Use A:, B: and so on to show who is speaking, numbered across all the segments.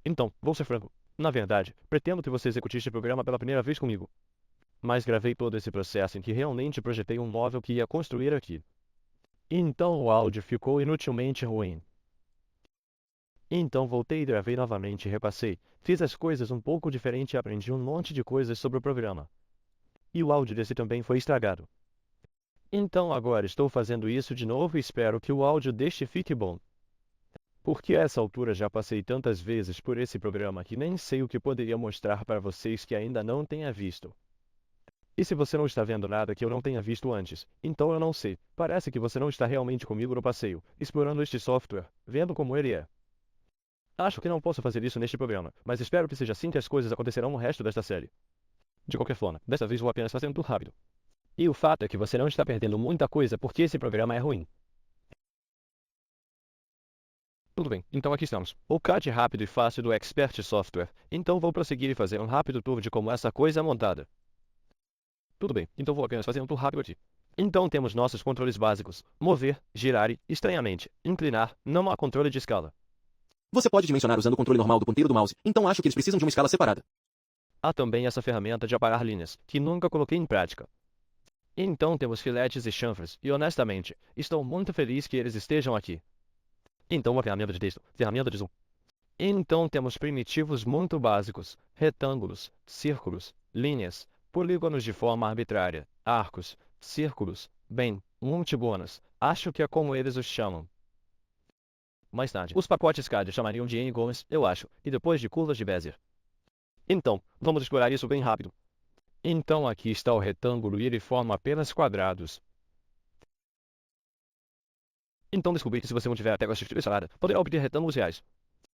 A: Então, vou ser franco. Na verdade, pretendo que você execute este programa pela primeira vez comigo. Mas gravei todo esse processo em que realmente projetei um móvel que ia construir aqui. Então o áudio ficou inutilmente ruim. Então voltei e gravei novamente e repassei. Fiz as coisas um pouco diferente e aprendi um monte de coisas sobre o programa. E o áudio desse também foi estragado. Então agora estou fazendo isso de novo e espero que o áudio deste fique bom. Porque a essa altura já passei tantas vezes por esse programa que nem sei o que poderia mostrar para vocês que ainda não tenha visto. E se você não está vendo nada que eu não tenha visto antes, então eu não sei. Parece que você não está realmente comigo no passeio, explorando este software, vendo como ele é. Acho que não posso fazer isso neste programa, mas espero que seja assim que as coisas acontecerão no resto desta série. De qualquer forma, desta vez vou apenas fazer um tour rápido. E o fato é que você não está perdendo muita coisa porque esse programa é ruim. Tudo bem, então aqui estamos. O CAD rápido e fácil do Expert Software. Então vou prosseguir e fazer um rápido tour de como essa coisa é montada. Tudo bem, então vou apenas fazer um tour rápido aqui. Então temos nossos controles básicos: mover, girar e, estranhamente, inclinar. Não há controle de escala.
B: Você pode dimensionar usando o controle normal do ponteiro do mouse, então acho que eles precisam de uma escala separada.
A: Há também essa ferramenta de aparar linhas, que nunca coloquei em prática. Então temos filetes e chanfres, e honestamente, estou muito feliz que eles estejam aqui. Então uma ferramenta de texto, ferramenta de zoom. Então temos primitivos muito básicos: retângulos, círculos, linhas, polígonos de forma arbitrária, arcos, círculos, bem, multigonas, acho que é como eles os chamam. Mais tarde, os pacotes CAD chamariam de n-gonas, eu acho, e depois de curvas de Bezier. Então, vamos explorar isso bem rápido. Então aqui está o retângulo e ele forma apenas quadrados. Então descobri que se você mantiver a tecla Shift e salada, poderá obter retângulos reais.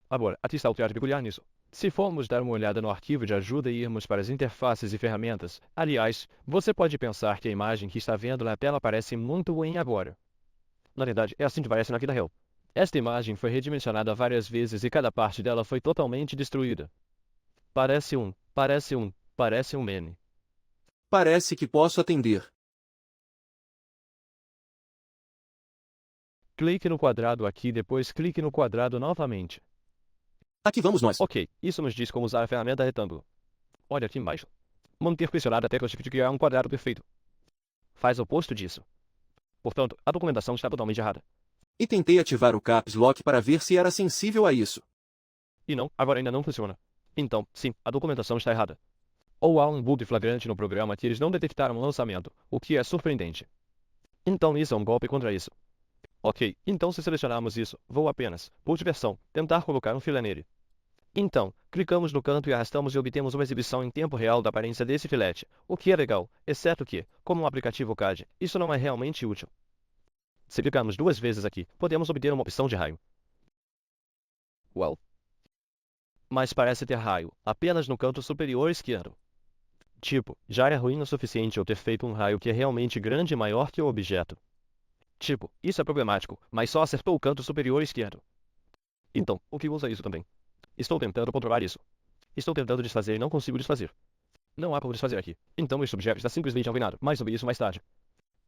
A: Agora, aqui está o traje peculiar nisso. Se formos dar uma olhada no arquivo de ajuda e irmos para as interfaces e ferramentas, aliás, você pode pensar que a imagem que está vendo na tela parece muito ruim agora. Na verdade, é assim que parece na vida real. Esta imagem foi redimensionada várias vezes e cada parte dela foi totalmente destruída. Parece um meme.
B: Parece que posso atender.
A: Clique no quadrado aqui, depois clique no quadrado novamente.
B: Aqui vamos nós.
A: Ok, isso nos diz como usar a ferramenta retângulo. Olha aqui embaixo. Manter pressionada a tecla Shift criar um quadrado perfeito. Faz o oposto disso. Portanto, a documentação está totalmente errada.
B: E tentei ativar o Caps Lock para ver se era sensível a isso.
A: E não, agora ainda não funciona. Então, sim, a documentação está errada. Ou há um bug flagrante no programa que eles não detectaram no lançamento, o que é surpreendente. Então isso é um golpe contra isso. Ok, então se selecionarmos isso, vou apenas, por diversão, tentar colocar um filé nele. Então, clicamos no canto e arrastamos e obtemos uma exibição em tempo real da aparência desse filete, o que é legal, exceto que, como um aplicativo CAD, isso não é realmente útil. Se clicarmos duas vezes aqui, podemos obter uma opção de raio. Well, mas parece ter raio, apenas no canto superior esquerdo. Tipo, já é ruim o suficiente eu ter feito um raio que é realmente grande e maior que o objeto. Tipo, isso é problemático, mas só acertou o canto superior esquerdo. Então, o que usa isso também? Estou tentando controlar isso. Estou tentando desfazer e não consigo desfazer. Não há como desfazer aqui. Então este objeto está simplesmente alvinado, mas sobre isso mais tarde.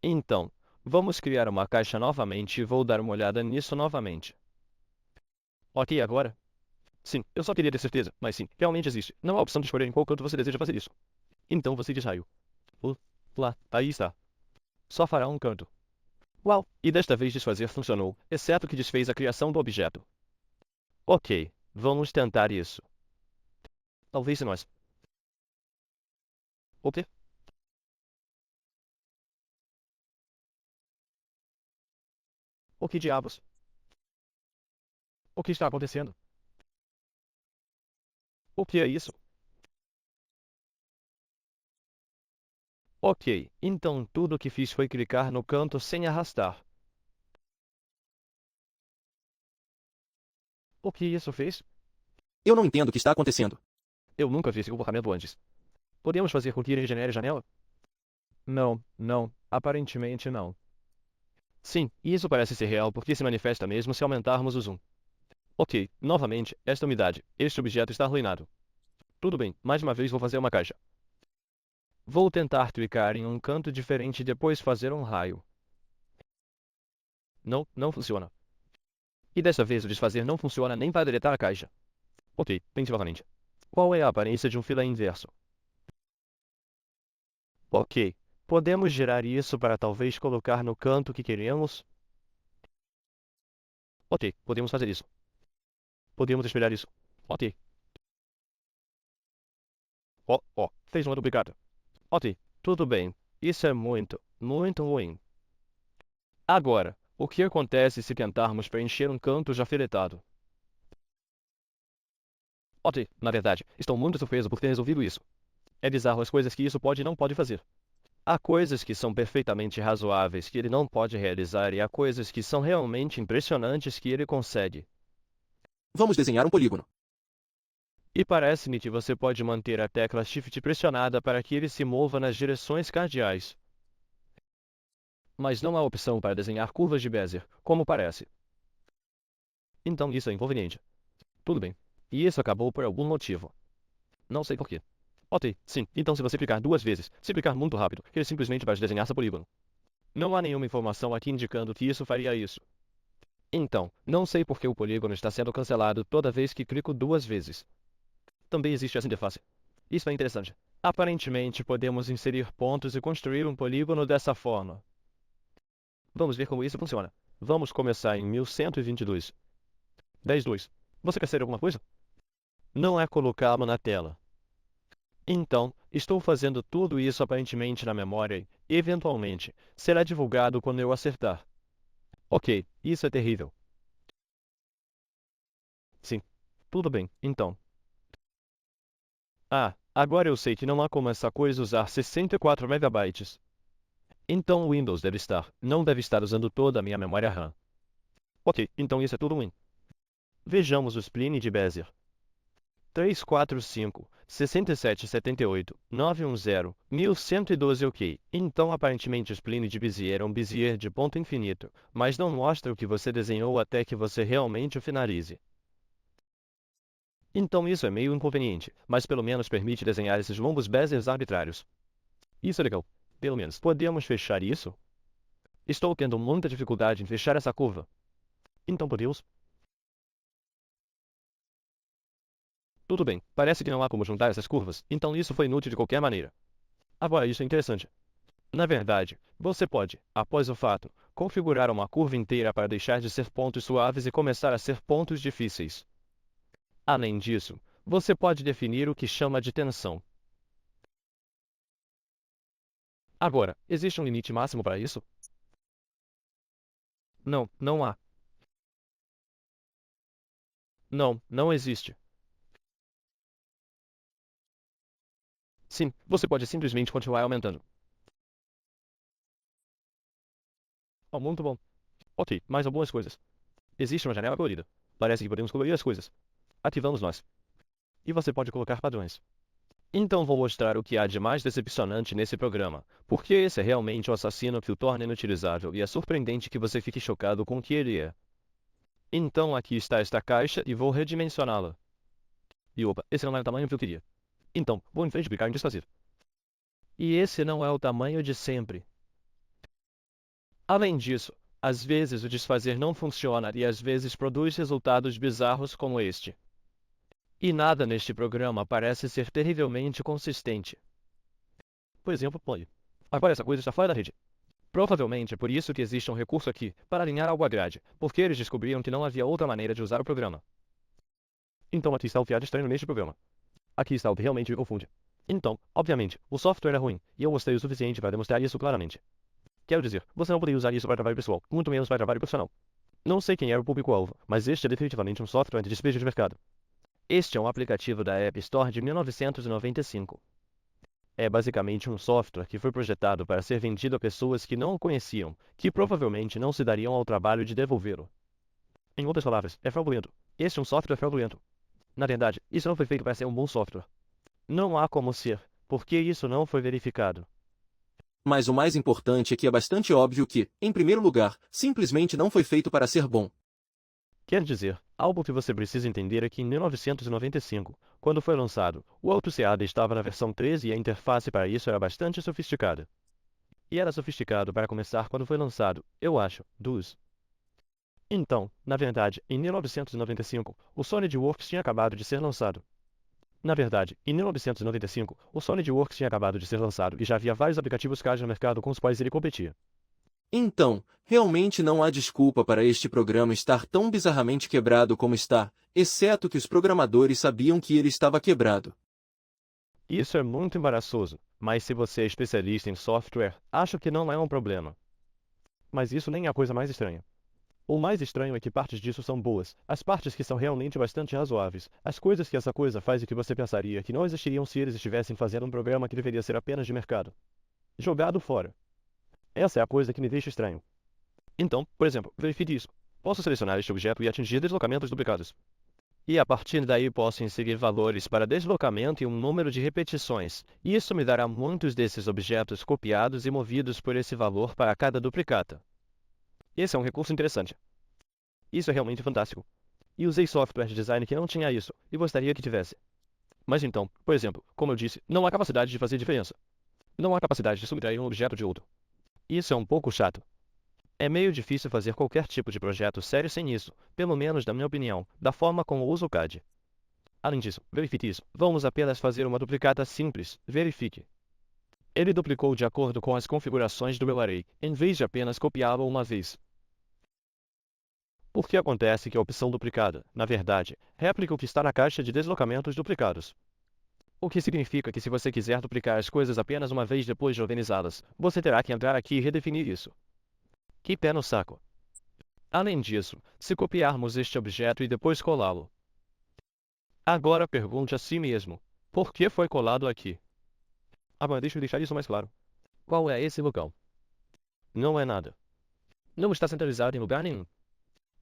A: Então, vamos criar uma caixa novamente e vou dar uma olhada nisso novamente. Ok, agora? Sim, eu só queria ter certeza, mas sim, realmente existe. Não há opção de escolher em qual canto você deseja fazer isso. Então você diz raio. Lá, aí está. Só fará um canto. Uau! E desta vez desfazer funcionou, exceto que desfez a criação do objeto. Ok, vamos tentar isso. Talvez se nós. O quê? O que diabos? O que está acontecendo? O que é isso? Ok, então tudo o que fiz foi clicar no canto sem arrastar. O que isso fez?
B: Eu não entendo o que está acontecendo.
A: Eu nunca vi esse comportamento antes. Podemos fazer com que ele regenere a janela? Não, aparentemente não. Sim, e isso parece ser real porque se manifesta mesmo se aumentarmos o zoom. Ok, novamente, esta umidade. Este objeto está arruinado. Tudo bem, mais uma vez vou fazer uma caixa. Vou tentar clicar em um canto diferente e depois fazer um raio. Não funciona. E dessa vez o desfazer não funciona nem para deletar a caixa. Ok, principalmente. Qual é a aparência de um filé inverso? Ok. Podemos girar isso para talvez colocar no canto que queremos? Ok, podemos fazer isso. Podemos espelhar isso. Ok. Fez uma duplicata. Ok, tudo bem. Isso é muito, muito ruim. Agora, o que acontece se tentarmos preencher um canto já filetado? Ok, na verdade, estou muito surpreso por ter resolvido isso. É bizarro as coisas que isso pode e não pode fazer. Há coisas que são perfeitamente razoáveis que ele não pode realizar e há coisas que são realmente impressionantes que ele consegue.
B: Vamos desenhar um polígono.
A: E parece-me que você pode manter a tecla Shift pressionada para que ele se mova nas direções cardeais. Mas não há opção para desenhar curvas de Bézier, como parece. Então isso é inconveniente. Tudo bem. E isso acabou por algum motivo. Não sei por quê. Ok, sim. Então se você clicar duas vezes, se clicar muito rápido, ele simplesmente vai desenhar esse polígono. Não há nenhuma informação aqui indicando que isso faria isso. Então, não sei por que o polígono está sendo cancelado toda vez que clico duas vezes. Também existe essa interface. Isso é interessante. Aparentemente, podemos inserir pontos e construir um polígono dessa forma. Vamos ver como isso funciona. Vamos começar em 1122. 10.2. Você quer saber alguma coisa? Não é colocá-lo na tela. Então, estou fazendo tudo isso aparentemente na memória e, eventualmente, será divulgado quando eu acertar. Ok, isso é terrível. Sim. Tudo bem, então. Ah, agora eu sei que não há como essa coisa usar 64 megabytes. Então o Windows não deve estar usando toda a minha memória RAM. Ok, então isso é tudo ruim. Vejamos o spline de Bezier. 345, 6778, 910, 1112 ok. Então aparentemente o spline de Bezier é um Bezier de ponto infinito, mas não mostra o que você desenhou até que você realmente o finalize. Então isso é meio inconveniente, mas pelo menos permite desenhar esses lombos Beziers arbitrários. Isso é legal. Pelo menos podemos fechar isso? Estou tendo muita dificuldade em fechar essa curva. Então podemos? Tudo bem, parece que não há como juntar essas curvas, então isso foi inútil de qualquer maneira. Agora isso é interessante. Na verdade, você pode, após o fato, configurar uma curva inteira para deixar de ser pontos suaves e começar a ser pontos difíceis. Além disso, você pode definir o que chama de tensão. Agora, existe um limite máximo para isso? Não, não há. Não, não existe. Sim, você pode simplesmente continuar aumentando. Oh, muito bom. Ok, mais algumas coisas. Existe uma janela colorida. Parece que podemos colorir as coisas. Ativamos nós. E você pode colocar padrões. Então vou mostrar o que há de mais decepcionante nesse programa, porque esse é realmente o assassino que o torna inutilizável e é surpreendente que você fique chocado com o que ele é. Então aqui está esta caixa e vou redimensioná-la. E opa, esse não é o tamanho que eu queria. Então, vou em frente clicar em desfazer. E esse não é o tamanho de sempre. Além disso, às vezes o desfazer não funciona e às vezes produz resultados bizarros como este. E nada neste programa parece ser terrivelmente consistente. Por exemplo, play. Agora essa coisa está fora da rede. Provavelmente é por isso que existe um recurso aqui, para alinhar algo à grade, porque eles descobriram que não havia outra maneira de usar o programa. Então aqui está o que há de estranho neste programa. Aqui está o que realmente me confunde. Então, obviamente, o software é ruim, e eu mostrei o suficiente para demonstrar isso claramente. Quero dizer, você não poderia usar isso para trabalho pessoal, muito menos para trabalho profissional. Não sei quem era o público-alvo, mas este é definitivamente um software de despejo de mercado. Este é um aplicativo da App Store de 1995. É basicamente um software que foi projetado para ser vendido a pessoas que não o conheciam, que provavelmente não se dariam ao trabalho de devolvê-lo. Em outras palavras, é fraudulento. Este é um software fraudulento. Na verdade, isso não foi feito para ser um bom software. Não há como ser, porque isso não foi verificado.
B: Mas o mais importante é que é bastante óbvio que, em primeiro lugar, simplesmente não foi feito para ser bom.
A: Quer dizer, algo que você precisa entender é que em 1995, quando foi lançado, o AutoCAD estava na versão 13 e a interface para isso era bastante sofisticada. E era sofisticado para começar quando foi lançado, eu acho, DOS. Então, na verdade, em 1995, o SolidWorks tinha acabado de ser lançado. Na verdade, em 1995, o SolidWorks tinha acabado de ser lançado e já havia vários aplicativos CAD no mercado com os quais ele competia.
B: Então, realmente não há desculpa para este programa estar tão bizarramente quebrado como está, exceto que os programadores sabiam que ele estava quebrado.
A: Isso é muito embaraçoso, mas se você é especialista em software, acho que não é um problema. Mas isso nem é a coisa mais estranha. O mais estranho é que partes disso são boas, as partes que são realmente bastante razoáveis, as coisas que essa coisa faz e que você pensaria que não existiriam se eles estivessem fazendo um programa que deveria ser apenas de mercado. Jogado fora. Essa é a coisa que me deixa estranho. Então, por exemplo, verifique isso. Posso selecionar este objeto e atingir deslocamentos duplicados. E a partir daí posso inserir valores para deslocamento e um número de repetições. E isso me dará muitos desses objetos copiados e movidos por esse valor para cada duplicata. Esse é um recurso interessante. Isso é realmente fantástico. E usei software de design que não tinha isso, e gostaria que tivesse. Mas então, por exemplo, como eu disse, não há capacidade de fazer diferença. Não há capacidade de subtrair um objeto de outro. Isso é um pouco chato. É meio difícil fazer qualquer tipo de projeto sério sem isso, pelo menos na minha opinião, da forma como uso o CAD. Além disso, verifique isso. Vamos apenas fazer uma duplicata simples. Verifique. Ele duplicou de acordo com as configurações do meu array, em vez de apenas copiá-lo uma vez. Porque acontece que a opção duplicada, na verdade, réplica o que está na caixa de deslocamentos duplicados. O que significa que se você quiser duplicar as coisas apenas uma vez depois de organizá-las, você terá que entrar aqui e redefinir isso. Que pé no saco. Além disso, se copiarmos este objeto e depois colá-lo. Agora pergunte a si mesmo, por que foi colado aqui? Agora deixa eu deixar isso mais claro. Qual é esse local? Não é nada. Não está centralizado em lugar nenhum.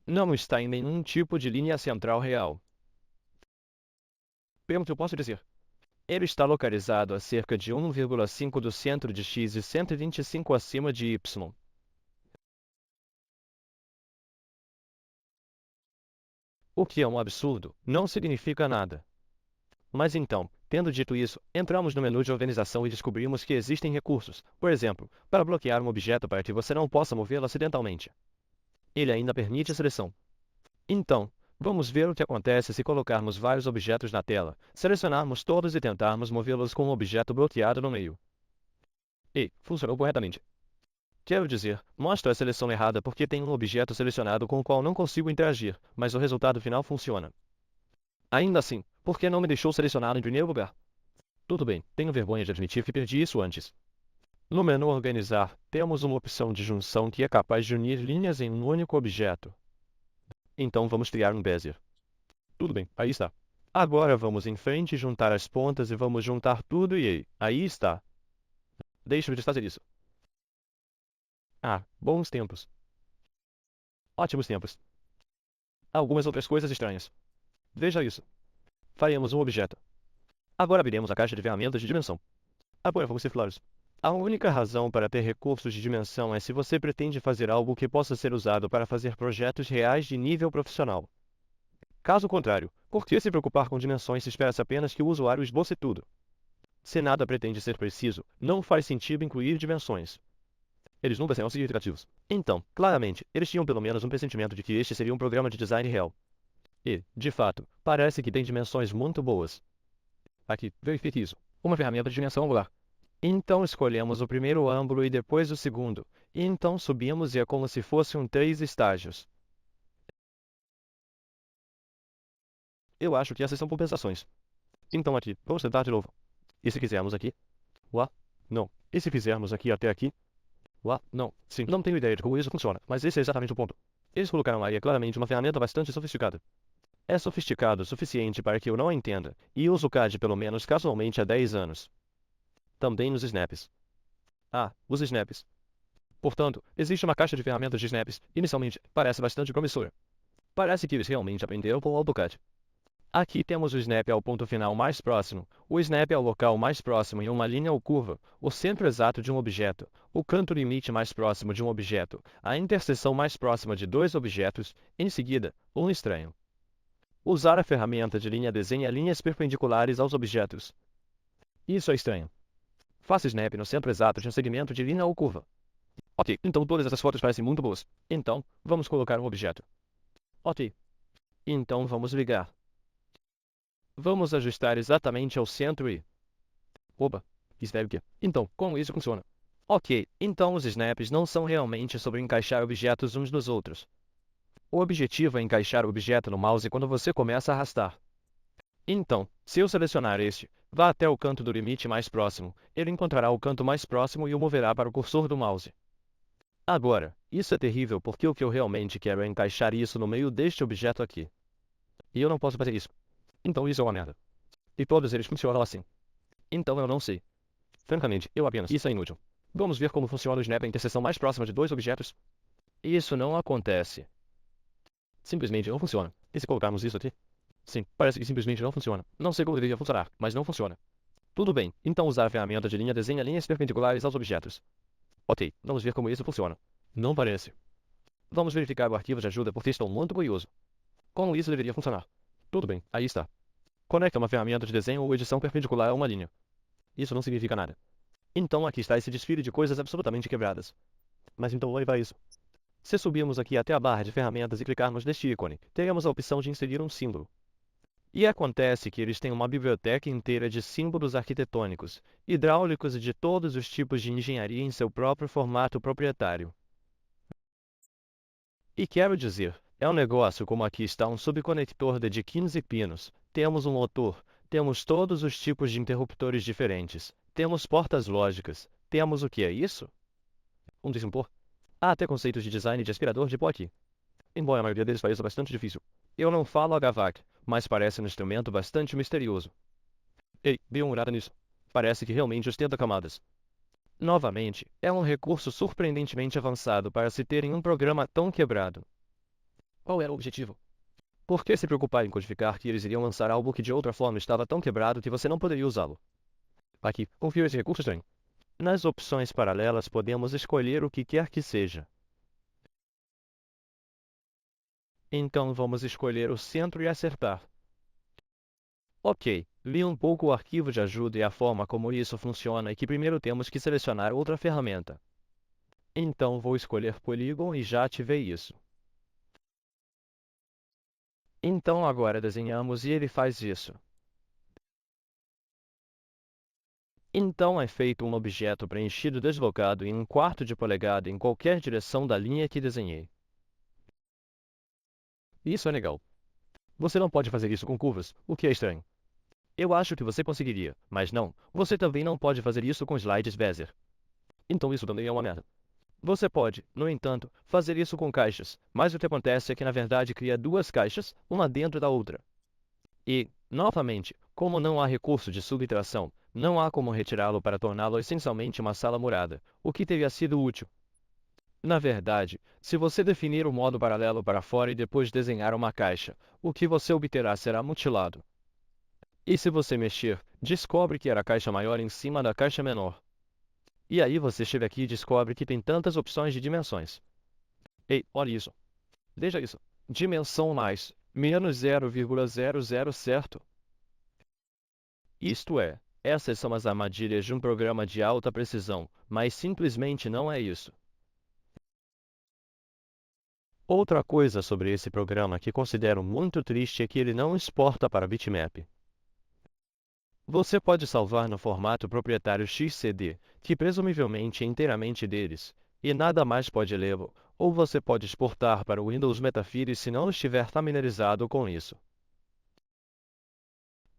A: Não está em nenhum tipo de linha central real. Pelo que eu posso dizer. Ele está localizado a cerca de 1,5 do centro de X e 125 acima de Y. O que é um absurdo, não significa nada. Mas então, tendo dito isso, entramos no menu de organização e descobrimos que existem recursos, por exemplo, para bloquear um objeto para que você não possa movê-lo acidentalmente. Ele ainda permite a seleção. Então, vamos ver o que acontece se colocarmos vários objetos na tela, selecionarmos todos e tentarmos movê-los com um objeto bloqueado no meio. E, funcionou corretamente. Quero dizer, mostra a seleção errada porque tem um objeto selecionado com o qual não consigo interagir, mas o resultado final funciona. Ainda assim, por que não me deixou selecionado em primeiro lugar? Tudo bem, tenho vergonha de admitir que perdi isso antes. No menu Organizar, temos uma opção de junção que é capaz de unir linhas em um único objeto. Então vamos criar um bezier. Tudo bem, aí está. Agora vamos em frente e juntar as pontas e vamos juntar tudo e aí está. Deixa eu desfazer isso. Ah, bons tempos. Ótimos tempos. Algumas outras coisas estranhas. Veja isso. Faremos um objeto. Agora abriremos a caixa de ferramentas de dimensão. Agora vamos ser claros. A única razão para ter recursos de dimensão é se você pretende fazer algo que possa ser usado para fazer projetos reais de nível profissional. Caso contrário, por que se preocupar com dimensões se espera-se apenas que o usuário esboce tudo? Se nada pretende ser preciso, não faz sentido incluir dimensões. Eles nunca serão significativos. Então, claramente, eles tinham pelo menos um pressentimento de que este seria um programa de design real. E, de fato, parece que tem dimensões muito boas. Aqui, verifique isso. Uma ferramenta de dimensão angular. Então escolhemos o primeiro ângulo e depois o segundo. E então subimos e é como se fossem 3 estágios. Eu acho que essas são compensações. Então aqui, vamos tentar de novo. E se quisermos aqui? Uá, não. E se fizermos aqui até aqui? Uá, não. Sim, não tenho ideia de como isso funciona, mas esse é exatamente o ponto. Eles colocaram aí é claramente uma ferramenta bastante sofisticada. É sofisticado o suficiente para que eu não a entenda, e uso o CAD pelo menos casualmente há 10 anos. Também nos snaps. Ah, os snaps. Portanto, existe uma caixa de ferramentas de snaps, inicialmente, parece bastante promissora. Parece que eles realmente aprenderam com o AutoCAD. Aqui temos o snap ao ponto final mais próximo, o snap ao local mais próximo em uma linha ou curva, o centro exato de um objeto, o canto limite mais próximo de um objeto, a interseção mais próxima de dois objetos, em seguida, um estranho. Usar a ferramenta de linha desenha linhas perpendiculares aos objetos. Isso é estranho. Faça snap no centro exato de um segmento de linha ou curva. Ok, então todas essas fotos parecem muito boas. Então, vamos colocar um objeto. Ok. Então vamos ligar. Vamos ajustar exatamente ao centro e... Oba, isso deve que... Então, como isso funciona? Ok, então os snaps não são realmente sobre encaixar objetos uns nos outros. O objetivo é encaixar o objeto no mouse quando você começa a arrastar. Então, se eu selecionar este, vá até o canto do limite mais próximo, ele encontrará o canto mais próximo e o moverá para o cursor do mouse. Agora, isso é terrível porque o que eu realmente quero é encaixar isso no meio deste objeto aqui. E eu não posso fazer isso. Então isso é uma merda. E todos eles funcionam assim. Então eu não sei. Francamente, eu apenas... Isso é inútil. Vamos ver como funciona o snap à interseção mais próxima de dois objetos? Isso não acontece. Simplesmente não funciona. E se colocarmos isso aqui? Sim, parece que simplesmente não funciona. Não sei como deveria funcionar, mas não funciona. Tudo bem, então usar a ferramenta de linha desenha linhas perpendiculares aos objetos. Ok, vamos ver como isso funciona. Não parece. Vamos verificar o arquivo de ajuda porque estou muito curioso. Como isso deveria funcionar? Tudo bem, aí está. Conecta uma ferramenta de desenho ou edição perpendicular a uma linha. Isso não significa nada. Então aqui está esse desfile de coisas absolutamente quebradas. Mas então onde vai isso? Se subirmos aqui até a barra de ferramentas e clicarmos neste ícone, teremos a opção de inserir um símbolo. E acontece que eles têm uma biblioteca inteira de símbolos arquitetônicos, hidráulicos e de todos os tipos de engenharia em seu próprio formato proprietário. E quero dizer, é um negócio como aqui está um subconector de 15 pinos, temos um motor, temos todos os tipos de interruptores diferentes, temos portas lógicas, temos o que é isso? Um disjuntor? Há até conceitos de design de aspirador de pó aqui. Embora a maioria deles pareça bastante difícil. Eu não falo HVAC, mas parece um instrumento bastante misterioso. Ei, dê uma olhada nisso. Parece que realmente ostenta camadas. Novamente, é um recurso surpreendentemente avançado para se ter em um programa tão quebrado. Qual era o objetivo? Por que se preocupar em codificar que eles iriam lançar algo que de outra forma estava tão quebrado que você não poderia usá-lo? Aqui, confio esse recurso estranho. Nas opções paralelas podemos escolher o que quer que seja. Então vamos escolher o centro e acertar. Ok, li um pouco o arquivo de ajuda e a forma como isso funciona e que primeiro temos que selecionar outra ferramenta. Então vou escolher Polygon e já ativei isso. Então agora desenhamos e ele faz isso. Então é feito um objeto preenchido deslocado em 1/4 de polegada em qualquer direção da linha que desenhei. Isso é legal. Você não pode fazer isso com curvas, o que é estranho. Eu acho que você conseguiria, mas não, você também não pode fazer isso com slides Bezier. Então isso também é uma merda. Você pode, no entanto, fazer isso com caixas, mas o que acontece é que na verdade cria duas caixas, uma dentro da outra. E, novamente, como não há recurso de subtração, não há como retirá-lo para torná-lo essencialmente uma sala murada, o que teria sido útil. Na verdade, se você definir o modo paralelo para fora e depois desenhar uma caixa, o que você obterá será mutilado. E se você mexer, descobre que era a caixa maior em cima da caixa menor. E aí você chega aqui e descobre que tem tantas opções de dimensões. Ei, olha isso. Veja isso. Dimensão mais, menos 0,00 certo? Isto é, essas são as armadilhas de um programa de alta precisão, mas simplesmente não é isso. Outra coisa sobre esse programa que considero muito triste é que ele não exporta para bitmap. Você pode salvar no formato proprietário XCD, que presumivelmente é inteiramente deles, e nada mais pode lê-lo, ou você pode exportar para o Windows Metafire se não estiver familiarizado com isso.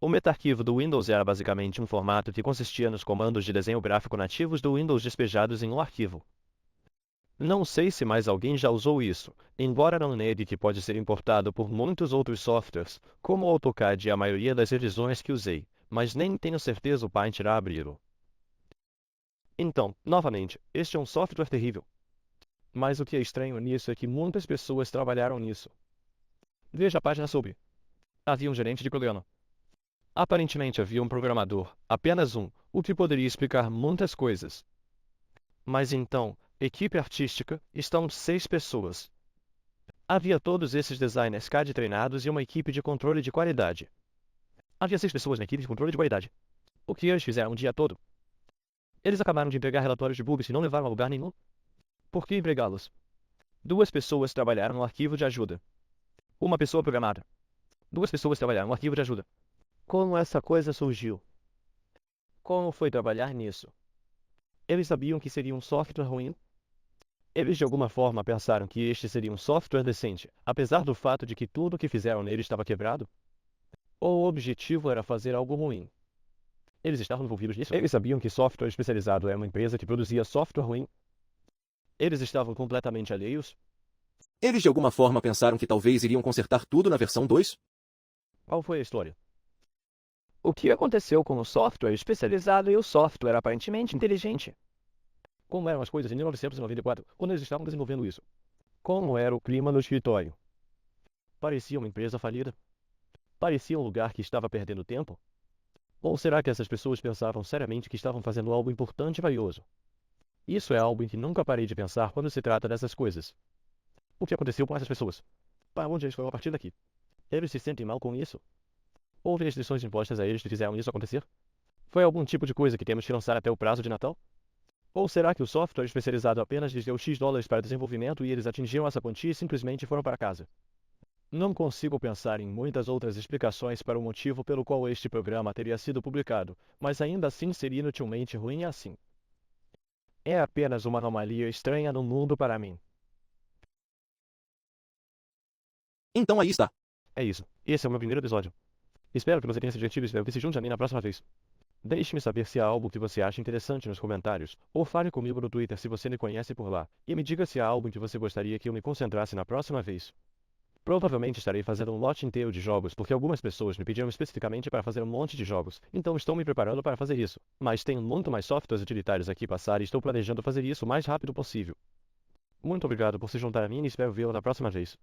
A: O metarquivo do Windows era basicamente um formato que consistia nos comandos de desenho gráfico nativos do Windows despejados em um arquivo. Não sei se mais alguém já usou isso, embora não negue que pode ser importado por muitos outros softwares, como o AutoCAD e a maioria das revisões que usei, mas nem tenho certeza o Paint irá abri-lo. Então, novamente, este é um software terrível. Mas o que é estranho nisso é que muitas pessoas trabalharam nisso. Veja a página sobre. Havia um gerente de programa. Aparentemente havia um programador, apenas um, o que poderia explicar muitas coisas. Mas então, equipe artística, estão 6 pessoas. Havia todos esses designers CAD treinados e uma equipe de controle de qualidade. Havia 6 pessoas na equipe de controle de qualidade. O que eles fizeram o dia todo? Eles acabaram de entregar relatórios de bugs e não levaram a lugar nenhum. Por que empregá-los? Duas pessoas trabalharam no arquivo de ajuda. Uma pessoa programada. Duas pessoas trabalharam no arquivo de ajuda. Como essa coisa surgiu? Como foi trabalhar nisso? Eles sabiam que seria um software ruim? Eles de alguma forma pensaram que este seria um software decente, apesar do fato de que tudo o que fizeram nele estava quebrado? Ou o objetivo era fazer algo ruim? Eles estavam envolvidos nisso? Eles sabiam que software especializado é uma empresa que produzia software ruim? Eles estavam completamente alheios?
B: Eles de alguma forma pensaram que talvez iriam consertar tudo na versão 2?
A: Qual foi a história? O que aconteceu com o software especializado e o software aparentemente inteligente? Como eram as coisas em 1994, quando eles estavam desenvolvendo isso? Como era o clima no escritório? Parecia uma empresa falida? Parecia um lugar que estava perdendo tempo? Ou será que essas pessoas pensavam seriamente que estavam fazendo algo importante e valioso? Isso é algo em que nunca parei de pensar quando se trata dessas coisas. O que aconteceu com essas pessoas? Para onde eles foram a partir daqui? Eles se sentem mal com isso? Houve restrições impostas a eles que fizeram isso acontecer? Foi algum tipo de coisa que temos que lançar até o prazo de Natal? Ou será que o software especializado apenas lhes deu X dólares para desenvolvimento e eles atingiram essa quantia e simplesmente foram para casa? Não consigo pensar em muitas outras explicações para o motivo pelo qual este programa teria sido publicado, mas ainda assim seria inutilmente ruim assim. É apenas uma anomalia estranha no mundo para mim.
B: Então aí está.
A: É isso. Esse é o meu primeiro episódio. Espero que você tenha se divertido e espero que se junte a mim na próxima vez. Deixe-me saber se há algo que você acha interessante nos comentários, ou fale comigo no Twitter se você me conhece por lá, e me diga se há algo em que você gostaria que eu me concentrasse na próxima vez. Provavelmente estarei fazendo um lote inteiro de jogos porque algumas pessoas me pediram especificamente para fazer um monte de jogos, então estou me preparando para fazer isso. Mas tenho muito mais softwares utilitários aqui passar e estou planejando fazer isso o mais rápido possível. Muito obrigado por se juntar a mim e espero vê-lo na próxima vez.